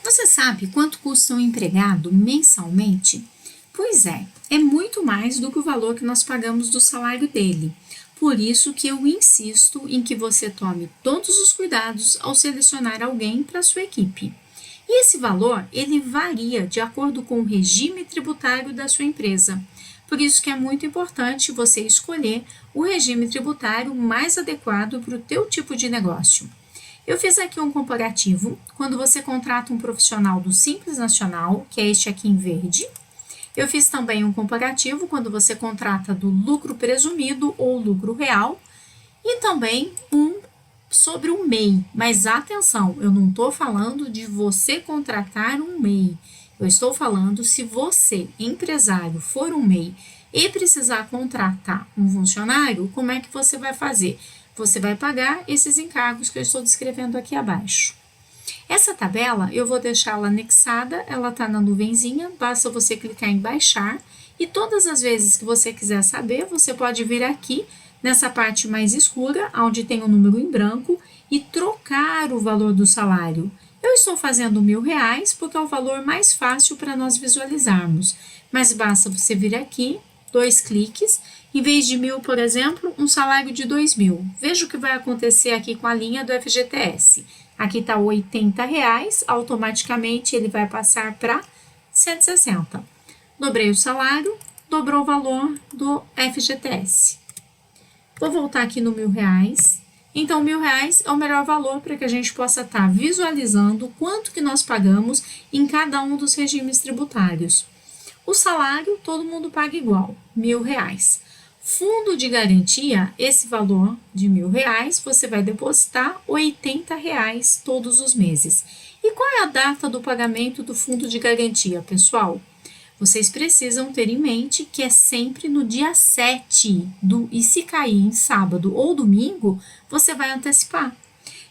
Você sabe quanto custa um empregado mensalmente? Pois é muito mais do que o valor que nós pagamos do salário dele. Por isso que eu insisto em que você tome todos os cuidados ao selecionar alguém para sua equipe. E esse valor, ele varia de acordo com o regime tributário da sua empresa. Por isso que é muito importante você escolher o regime tributário mais adequado para o teu tipo de negócio. Eu fiz aqui um comparativo quando você contrata um profissional do Simples Nacional, que é este aqui em verde. Eu fiz também um comparativo quando você contrata do lucro presumido ou lucro real. E também um sobre o MEI. Mas atenção, eu não estou falando de você contratar um MEI. Eu estou falando se você, empresário, for um MEI e precisar contratar um funcionário, como é que você vai fazer? Você vai pagar esses encargos que eu estou descrevendo aqui abaixo. Essa tabela eu vou deixá-la anexada, ela está na nuvenzinha, basta você clicar em baixar e todas as vezes que você quiser saber, você pode vir aqui nessa parte mais escura, onde tem o número em branco, e trocar o valor do salário. Eu estou fazendo R$ 1.000 porque é o valor mais fácil para nós visualizarmos, mas basta você vir aqui, 2 cliques, em vez de 1.000, por exemplo, um salário de 2.000. Veja o que vai acontecer aqui com a linha do FGTS. Aqui está R$ 80, automaticamente ele vai passar para 160. Dobrei o salário, dobrou o valor do FGTS. Vou voltar aqui no R$ 1.000. Então, R$ 1.000 é o melhor valor para que a gente possa estar visualizando quanto que nós pagamos em cada um dos regimes tributários. O salário, todo mundo paga igual, R$ 1.000. Fundo de garantia, esse valor de R$ 1.000, você vai depositar R$ 80 todos os meses. E qual é a data do pagamento do fundo de garantia, pessoal? Vocês precisam ter em mente que é sempre no dia 7 e se cair em sábado ou domingo, você vai antecipar.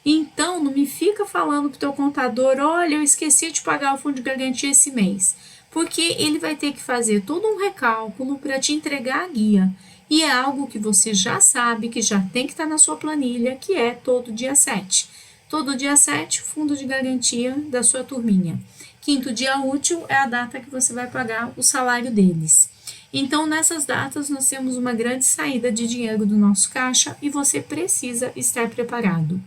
Então, não me fica falando para o teu contador, olha, eu esqueci de pagar o fundo de garantia esse mês, porque ele vai ter que fazer todo um recálculo para te entregar a guia. E é algo que você já sabe, que já tem que estar na sua planilha, que é todo dia 7. Todo dia 7, fundo de garantia da sua turminha. Quinto dia útil é a data que você vai pagar o salário deles. Então, nessas datas, nós temos uma grande saída de dinheiro do nosso caixa e você precisa estar preparado.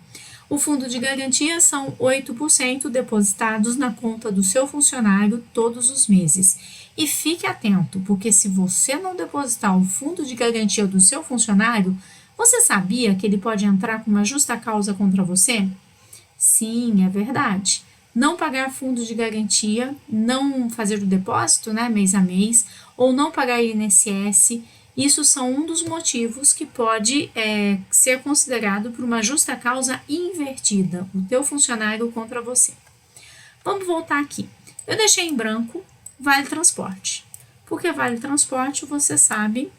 O fundo de garantia são 8% depositados na conta do seu funcionário todos os meses. E fique atento, porque se você não depositar o fundo de garantia do seu funcionário, você sabia que ele pode entrar com uma justa causa contra você? Sim, é verdade. Não pagar fundo de garantia, não fazer o depósito, né, mês a mês, ou não pagar INSS, isso são um dos motivos que pode ser considerado por uma justa causa invertida, o teu funcionário contra você. Vamos voltar aqui. Eu deixei em branco Vale Transporte. Porque Vale Transporte você sabe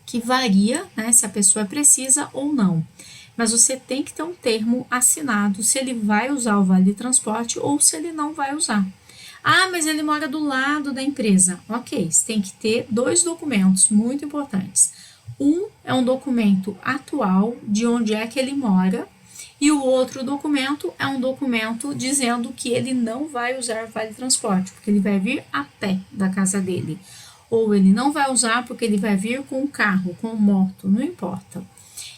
que varia, né, se a pessoa precisa ou não. Mas você tem que ter um termo assinado se ele vai usar o Vale Transporte ou se ele não vai usar. Ah, mas ele mora do lado da empresa. Ok, você tem que ter 2 documentos muito importantes. Um é um documento atual de onde é que ele mora e o outro documento é um documento dizendo que ele não vai usar Vale Transporte, porque ele vai vir a pé da casa dele. Ou ele não vai usar porque ele vai vir com carro, com moto, não importa.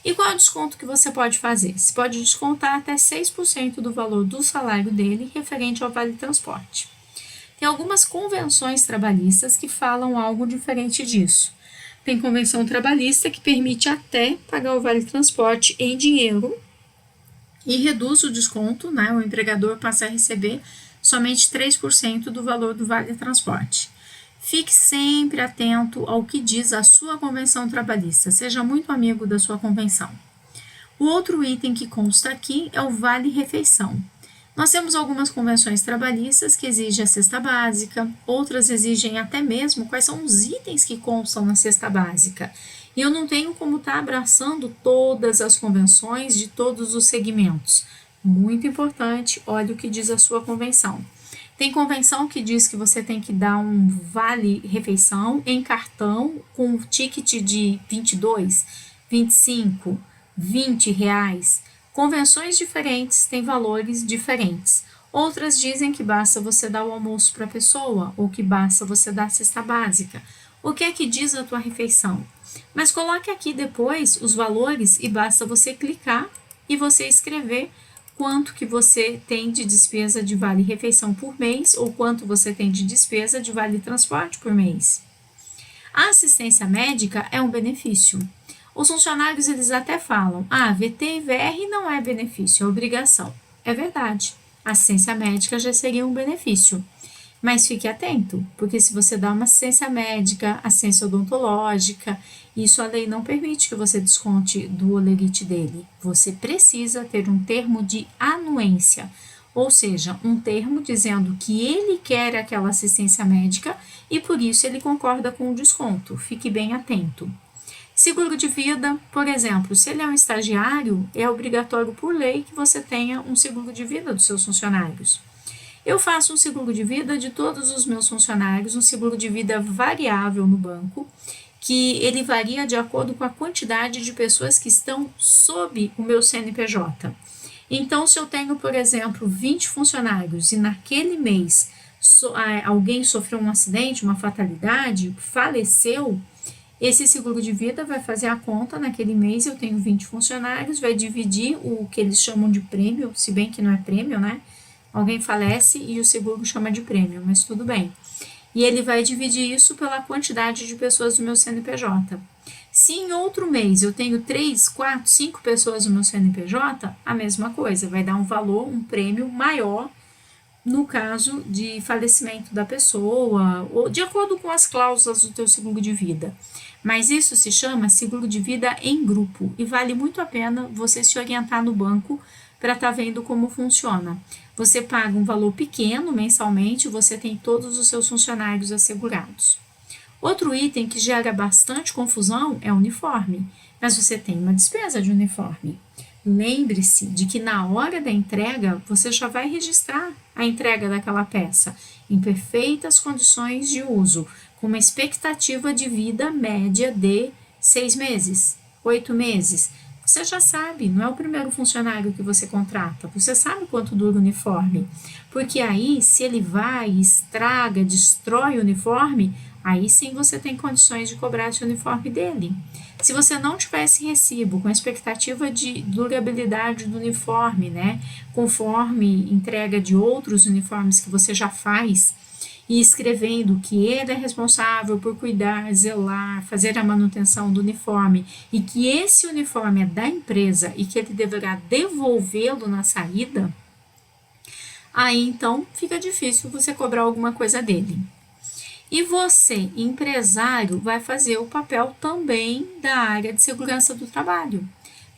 E qual é o desconto que você pode fazer? Você pode descontar até 6% do valor do salário dele referente ao Vale Transporte. Tem algumas convenções trabalhistas que falam algo diferente disso. Tem convenção trabalhista que permite até pagar o Vale Transporte em dinheiro e reduz o desconto, né? O empregador passa a receber somente 3% do valor do Vale Transporte. Fique sempre atento ao que diz a sua convenção trabalhista, seja muito amigo da sua convenção. O outro item que consta aqui é o Vale Refeição. Nós temos algumas convenções trabalhistas que exigem a cesta básica, outras exigem até mesmo quais são os itens que constam na cesta básica. E eu não tenho como estar abraçando todas as convenções de todos os segmentos. Muito importante, olhe o que diz a sua convenção. Tem convenção que diz que você tem que dar um vale-refeição em cartão com ticket de 22, 25, R$ 20. Convenções diferentes têm valores diferentes. Outras dizem que basta você dar o almoço para a pessoa, ou que basta você dar a cesta básica. O que é que diz a tua refeição? Mas coloque aqui depois os valores e basta você clicar e você escrever quanto que você tem de despesa de vale refeição por mês ou quanto você tem de despesa de vale transporte por mês. A assistência médica é um benefício. Os funcionários eles até falam, VT e VR não é benefício, é obrigação. É verdade, a assistência médica já seria um benefício. Mas fique atento, porque se você dá uma assistência médica, assistência odontológica, isso a lei não permite que você desconte do holerite dele. Você precisa ter um termo de anuência, ou seja, um termo dizendo que ele quer aquela assistência médica e por isso ele concorda com o desconto. Fique bem atento. Seguro de vida, por exemplo, se ele é um estagiário, é obrigatório por lei que você tenha um seguro de vida dos seus funcionários. Eu faço um seguro de vida de todos os meus funcionários, um seguro de vida variável no banco, que ele varia de acordo com a quantidade de pessoas que estão sob o meu CNPJ. Então, se eu tenho, por exemplo, 20 funcionários e naquele mês alguém sofreu um acidente, uma fatalidade, faleceu, esse seguro de vida vai fazer a conta naquele mês, eu tenho 20 funcionários, vai dividir o que eles chamam de prêmio, se bem que não é prêmio, né? Alguém falece e o seguro chama de prêmio, mas tudo bem. E ele vai dividir isso pela quantidade de pessoas do meu CNPJ. Se em outro mês eu tenho 3, 4, 5 pessoas no meu CNPJ, a mesma coisa, vai dar um valor, um prêmio maior no caso de falecimento da pessoa, ou de acordo com as cláusulas do teu seguro de vida. Mas isso se chama seguro de vida em grupo e vale muito a pena você se orientar no banco para estar vendo como funciona. Você paga um valor pequeno mensalmente, você tem todos os seus funcionários assegurados. Outro item que gera bastante confusão é o uniforme, mas você tem uma despesa de uniforme. Lembre-se de que na hora da entrega, você já vai registrar a entrega daquela peça em perfeitas condições de uso, com uma expectativa de vida média de 6 meses, 8 meses. Você já sabe, não é o primeiro funcionário que você contrata, você sabe quanto dura o uniforme, porque aí se ele vai, estraga, destrói o uniforme, aí sim você tem condições de cobrar esse uniforme dele. Se você não tiver esse recibo com a expectativa de durabilidade do uniforme, né, conforme entrega de outros uniformes que você já faz, e escrevendo que ele é responsável por cuidar, zelar, fazer a manutenção do uniforme e que esse uniforme é da empresa e que ele deverá devolvê-lo na saída, aí então fica difícil você cobrar alguma coisa dele. E você, empresário, vai fazer o papel também da área de segurança do trabalho.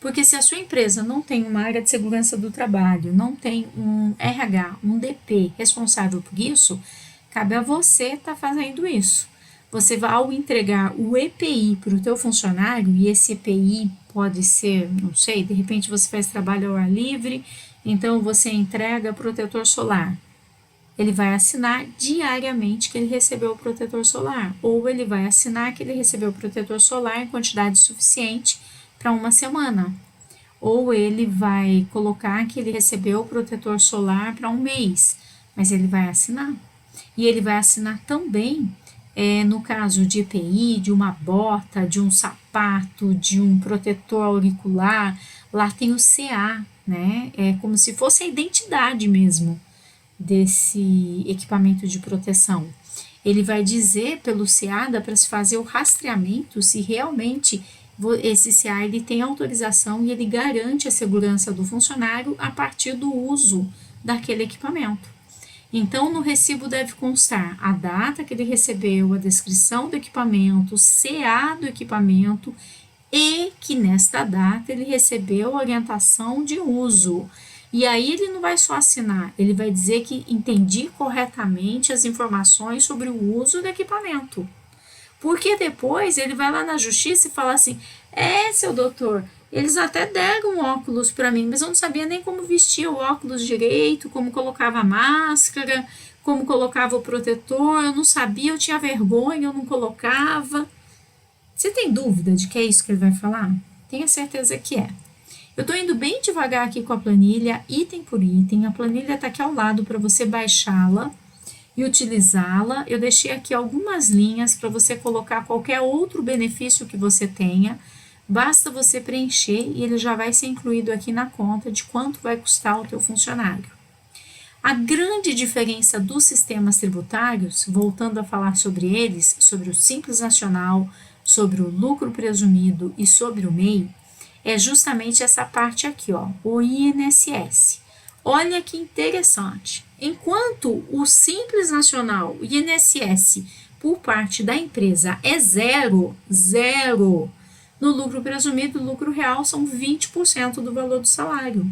Porque se a sua empresa não tem uma área de segurança do trabalho, não tem um RH, um DP responsável por isso, cabe a você estar fazendo isso. Você vai, ao entregar o EPI para o teu funcionário, e esse EPI pode ser, não sei, de repente você faz trabalho ao ar livre, então você entrega protetor solar. Ele vai assinar diariamente que ele recebeu o protetor solar, ou ele vai assinar que ele recebeu o protetor solar em quantidade suficiente para uma semana, ou ele vai colocar que ele recebeu o protetor solar para um mês, mas ele vai assinar. E ele vai assinar também, no caso de EPI, de uma bota, de um sapato, de um protetor auricular, lá tem o CA, né? É como se fosse a identidade mesmo desse equipamento de proteção. Ele vai dizer pelo CA, dá para se fazer o rastreamento se realmente esse CA ele tem autorização e ele garante a segurança do funcionário a partir do uso daquele equipamento. Então, no recibo deve constar a data que ele recebeu, a descrição do equipamento, o CA do equipamento e que nesta data ele recebeu orientação de uso. E aí ele não vai só assinar, ele vai dizer que entendi corretamente as informações sobre o uso do equipamento. Porque depois ele vai lá na justiça e fala assim, seu doutor, eles até deram óculos para mim, mas eu não sabia nem como vestir o óculos direito, como colocava a máscara, como colocava o protetor, eu não sabia, eu tinha vergonha, eu não colocava. Você tem dúvida de que é isso que ele vai falar? Tenha certeza que é. Eu estou indo bem devagar aqui com a planilha, item por item. A planilha está aqui ao lado para você baixá-la e utilizá-la. Eu deixei aqui algumas linhas para você colocar qualquer outro benefício que você tenha. Basta você preencher e ele já vai ser incluído aqui na conta de quanto vai custar o teu funcionário. A grande diferença dos sistemas tributários, voltando a falar sobre eles, sobre o Simples Nacional, sobre o lucro presumido e sobre o MEI, é justamente essa parte aqui, ó, o INSS. Olha que interessante. Enquanto o Simples Nacional, o INSS, por parte da empresa é zero, no lucro presumido, o lucro real são 20% do valor do salário.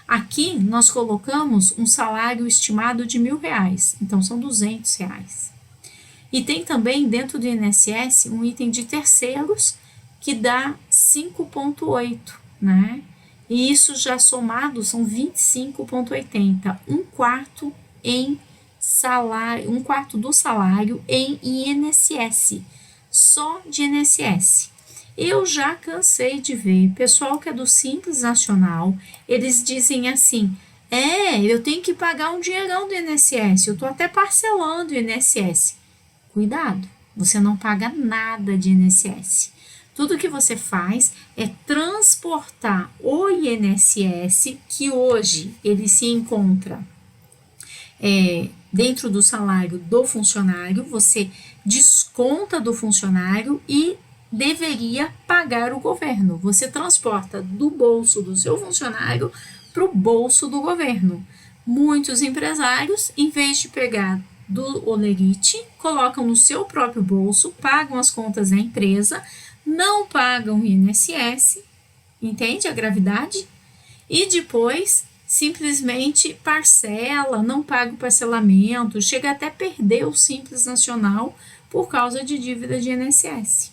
Aqui nós colocamos um salário estimado de R$1.000, então são R$200. E tem também dentro do INSS um item de terceiros que dá 5,8, né? E isso já somado são 25,80, um quarto do salário em INSS, só de INSS. Eu já cansei de ver pessoal que é do Simples Nacional, eles dizem assim, eu tenho que pagar um dinheirão do INSS, eu estou até parcelando o INSS. Cuidado, você não paga nada de INSS. Tudo que você faz é transportar o INSS, que hoje ele se encontra dentro do salário do funcionário, você desconta do funcionário e deveria pagar o governo. Você transporta do bolso do seu funcionário para o bolso do governo. Muitos empresários, em vez de pegar do olerite, colocam no seu próprio bolso, pagam as contas da empresa, não pagam o INSS, entende a gravidade? E depois simplesmente parcela, não paga o parcelamento, chega até perder o Simples Nacional por causa de dívida de INSS.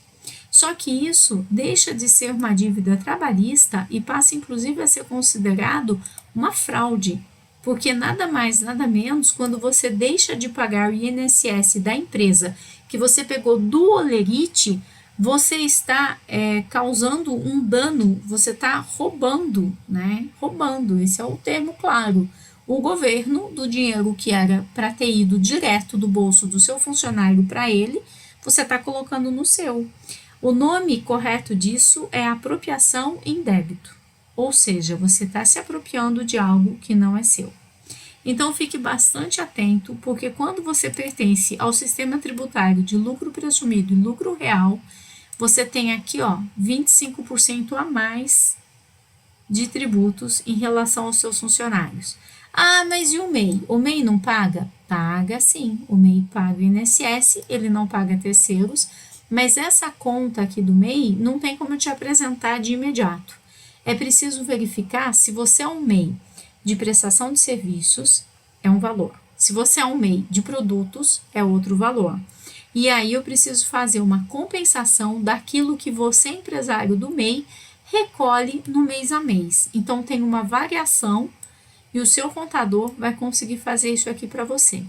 Só que isso deixa de ser uma dívida trabalhista e passa inclusive a ser considerado uma fraude, porque nada mais, nada menos, quando você deixa de pagar o INSS da empresa que você pegou do olerite, você está causando um dano, você está roubando, né? Roubando, esse é o termo claro. O governo, do dinheiro que era para ter ido direto do bolso do seu funcionário para ele, você está colocando no seu. O nome correto disso é apropriação indébito, ou seja, você está se apropriando de algo que não é seu. Então, fique bastante atento, porque quando você pertence ao sistema tributário de lucro presumido e lucro real, você tem aqui, ó, 25% a mais de tributos em relação aos seus funcionários. Ah, mas e o MEI? O MEI não paga? Paga sim, o MEI paga o INSS, ele não paga terceiros, mas essa conta aqui do MEI não tem como eu te apresentar de imediato. É preciso verificar se você é um MEI de prestação de serviços, é um valor. Se você é um MEI de produtos, é outro valor. E aí eu preciso fazer uma compensação daquilo que você, empresário do MEI, recolhe no mês a mês. Então tem uma variação e o seu contador vai conseguir fazer isso aqui para você.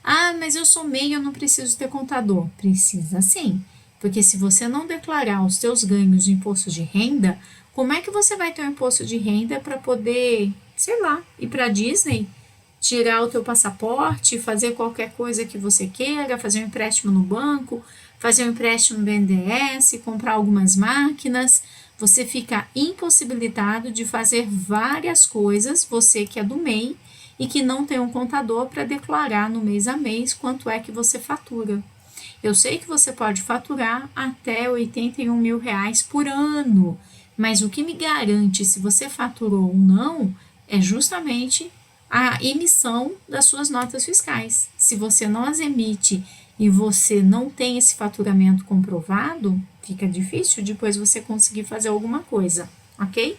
Ah, mas eu sou MEI, eu não preciso ter contador. Precisa sim. Porque se você não declarar os seus ganhos de imposto de renda, como é que você vai ter um imposto de renda para poder, sei lá, ir para a Disney, tirar o teu passaporte, fazer qualquer coisa que você queira, fazer um empréstimo no banco, fazer um empréstimo no BNDES, comprar algumas máquinas? Você fica impossibilitado de fazer várias coisas, você que é do MEI e que não tem um contador para declarar no mês a mês quanto é que você fatura. Eu sei que você pode faturar até R$81.000 por ano, mas o que me garante se você faturou ou não é justamente a emissão das suas notas fiscais. Se você não as emite e você não tem esse faturamento comprovado, fica difícil depois você conseguir fazer alguma coisa, ok?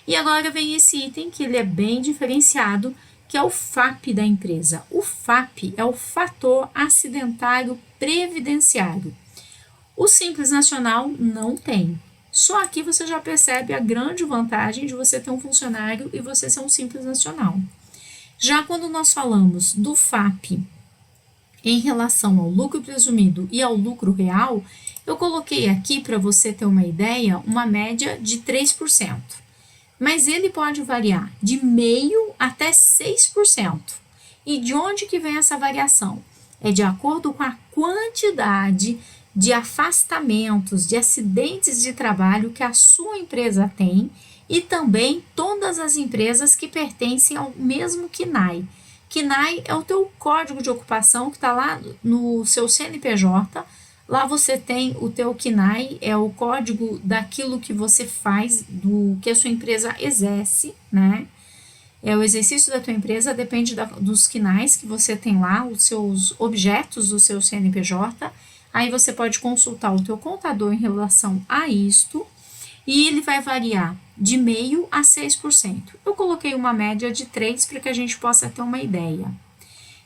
E agora vem esse item que ele é bem diferenciado, que é o FAP da empresa. O FAP é o fator acidentário previdenciário. O Simples Nacional não tem. Só aqui você já percebe a grande vantagem de você ter um funcionário e você ser um Simples Nacional. Já quando nós falamos do FAP em relação ao lucro presumido e ao lucro real, eu coloquei aqui para você ter uma ideia, uma média de 3%. mas ele pode variar de 0,5% até 6%. E de onde que vem essa variação? É de acordo com a quantidade de afastamentos, de acidentes de trabalho que a sua empresa tem e também todas as empresas que pertencem ao mesmo CNAE. CNAE é o teu código de ocupação que está lá no seu CNPJ. Lá você tem o teu CNAE, é o código daquilo que você faz, do que a sua empresa exerce, né? O exercício da tua empresa depende dos CNAEs que você tem lá, os seus objetos do seu CNPJ. Aí você pode consultar o teu contador em relação a isto e ele vai variar de 0,5% a 6%. Eu coloquei uma média de 3% para que a gente possa ter uma ideia.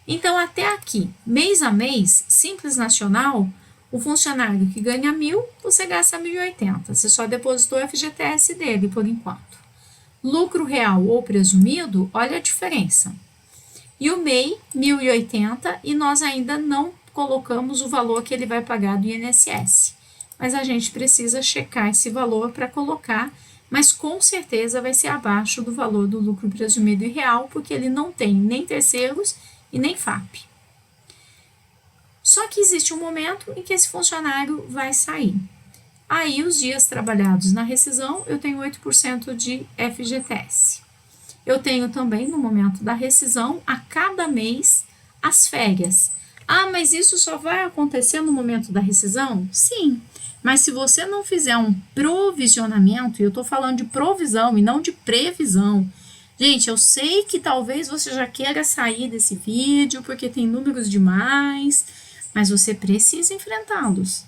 Então, até aqui, mês a mês, Simples Nacional, o funcionário que ganha 1.000, você gasta 1.080. Você só depositou o FGTS dele por enquanto. Lucro real ou presumido, olha a diferença. E o MEI, 1.080, e nós ainda não colocamos o valor que ele vai pagar do INSS. Mas a gente precisa checar esse valor para colocar, mas com certeza vai ser abaixo do valor do lucro presumido e real, porque ele não tem nem terceiros e nem FAP. Só que existe um momento em que esse funcionário vai sair. Aí, os dias trabalhados na rescisão, eu tenho 8% de FGTS. Eu tenho também, no momento da rescisão, a cada mês, as férias. Ah, mas isso só vai acontecer no momento da rescisão? Sim, mas se você não fizer um provisionamento, e eu estou falando de provisão e não de previsão. Gente, eu sei que talvez você já queira sair desse vídeo, porque tem números demais, mas você precisa enfrentá-los.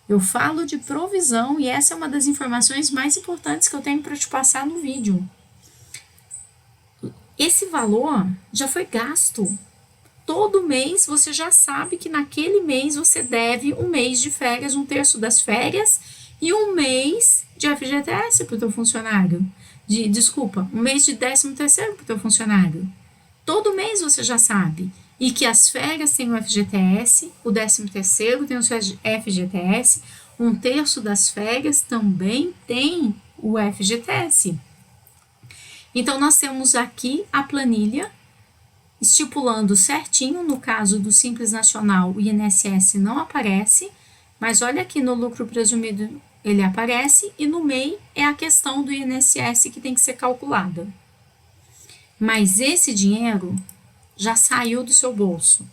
Eu falo de provisão e essa é uma das informações mais importantes que eu tenho para te passar no vídeo. Esse valor já foi gasto. Todo mês você já sabe que naquele mês você deve um mês de férias, 1/3 das férias e um mês de FGTS para o teu funcionário. Um mês de 13º para o teu funcionário. Todo mês você já sabe. E que as férias têm o FGTS, o 13º tem o seu FGTS, 1/3 das férias também tem o FGTS. Então, nós temos aqui a planilha estipulando certinho, no caso do Simples Nacional, o INSS não aparece, mas olha aqui no lucro presumido ele aparece e no MEI é a questão do INSS que tem que ser calculada. Mas esse dinheiro já saiu do seu bolso.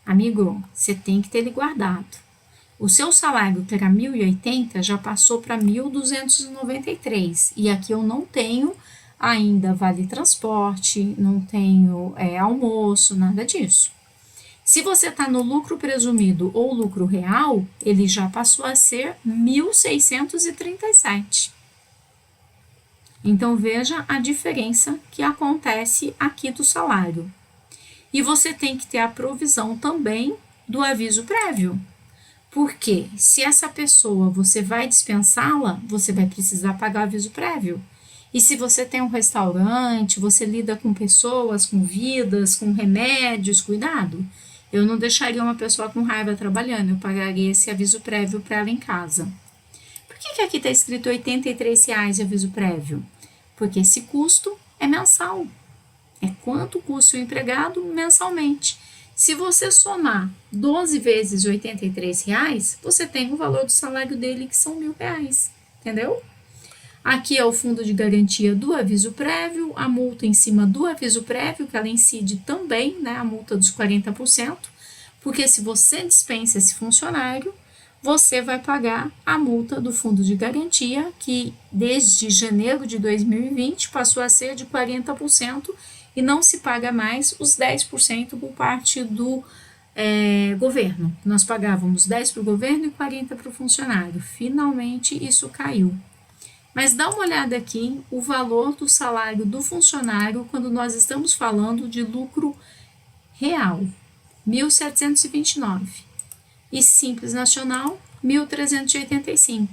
Amigo, você tem que ter ele guardado. O seu salário, que era 1.080, já passou para 1.293. E aqui eu não tenho ainda vale transporte, não tenho almoço, nada disso. Se você está no lucro presumido ou lucro real, ele já passou a ser 1.637. Então, veja a diferença que acontece aqui do salário. E você tem que ter a provisão também do aviso prévio. Porque se essa pessoa você vai dispensá-la, você vai precisar pagar o aviso prévio. E se você tem um restaurante, você lida com pessoas, com vidas, com remédios, cuidado. Eu não deixaria uma pessoa com raiva trabalhando, eu pagaria esse aviso prévio para ela em casa. Por que aqui está escrito R$ 83,00 de aviso prévio? Porque esse custo é mensal. É quanto custa o empregado mensalmente. Se você somar 12 vezes R$ 83,00, você tem o valor do salário dele, que são R$ 1.000, entendeu? Aqui é o fundo de garantia do aviso prévio, a multa em cima do aviso prévio, que ela incide também, né, a multa dos 40%, porque se você dispensa esse funcionário, você vai pagar a multa do fundo de garantia, que desde janeiro de 2020 passou a ser de 40% e não se paga mais os 10% por parte do governo. Nós pagávamos 10% para o governo e 40% para o funcionário. Finalmente isso caiu. Mas dá uma olhada aqui o valor do salário do funcionário quando nós estamos falando de lucro real, 1.729. E Simples Nacional, 1.385.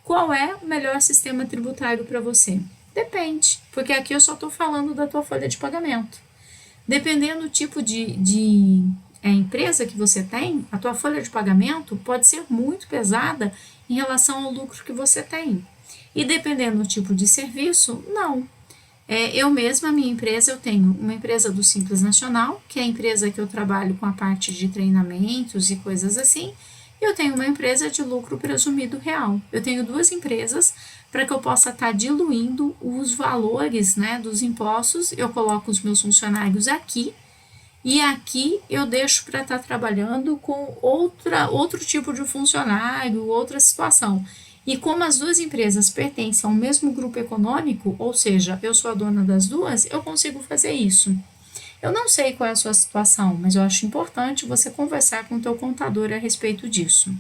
Qual é o melhor sistema tributário para você? Depende, porque aqui eu só estou falando da tua folha de pagamento. Dependendo do tipo de empresa que você tem, a tua folha de pagamento pode ser muito pesada em relação ao lucro que você tem. E dependendo do tipo de serviço, não. Eu mesma, a minha empresa, eu tenho uma empresa do Simples Nacional, que é a empresa que eu trabalho com a parte de treinamentos e coisas assim, e eu tenho uma empresa de lucro presumido real. Eu tenho duas empresas para que eu possa estar diluindo os valores, né, dos impostos. Eu coloco os meus funcionários aqui, e aqui eu deixo para estar trabalhando com outro tipo de funcionário, outra situação. E como as duas empresas pertencem ao mesmo grupo econômico, ou seja, eu sou a dona das duas, eu consigo fazer isso. Eu não sei qual é a sua situação, mas eu acho importante você conversar com o teu contador a respeito disso.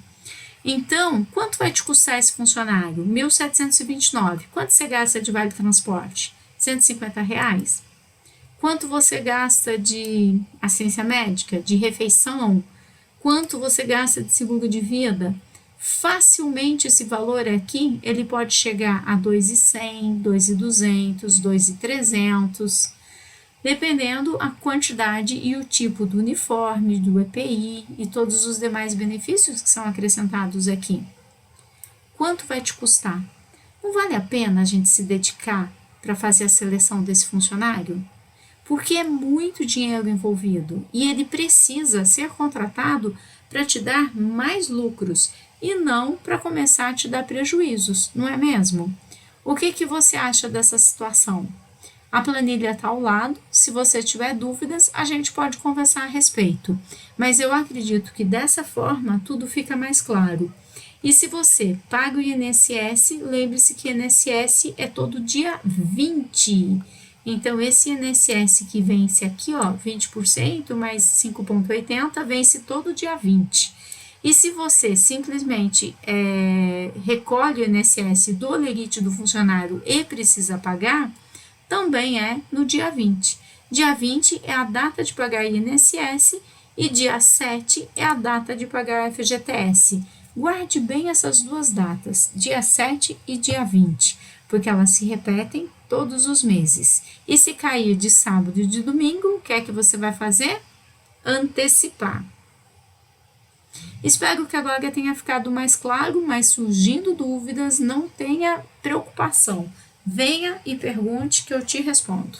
Então, quanto vai te custar esse funcionário? 1.729. Quanto você gasta de vale transporte? R$ 150. Quanto você gasta de assistência médica, de refeição? Quanto você gasta de seguro de vida? Facilmente esse valor aqui, ele pode chegar a 2.100, 2.200, 2.300, dependendo a quantidade e o tipo do uniforme, do EPI e todos os demais benefícios que são acrescentados aqui. Quanto vai te custar? Não vale a pena a gente se dedicar para fazer a seleção desse funcionário? Porque é muito dinheiro envolvido e ele precisa ser contratado para te dar mais lucros e não para começar a te dar prejuízos, não é mesmo? O que você acha dessa situação? A planilha está ao lado, se você tiver dúvidas, a gente pode conversar a respeito. Mas eu acredito que dessa forma tudo fica mais claro. E se você paga o INSS, lembre-se que INSS é todo dia 20. Então, esse INSS que vence aqui, ó, 20% mais 5,80, vence todo dia 20. E se você simplesmente recolhe o INSS do holerite do funcionário e precisa pagar, também é no dia 20. Dia 20 é a data de pagar INSS e dia 7 é a data de pagar FGTS. Guarde bem essas duas datas, dia 7 e dia 20, porque elas se repetem todos os meses. E se cair de sábado e de domingo, o que é que você vai fazer? Antecipar. Espero que agora tenha ficado mais claro, mas surgindo dúvidas, não tenha preocupação. Venha e pergunte que eu te respondo.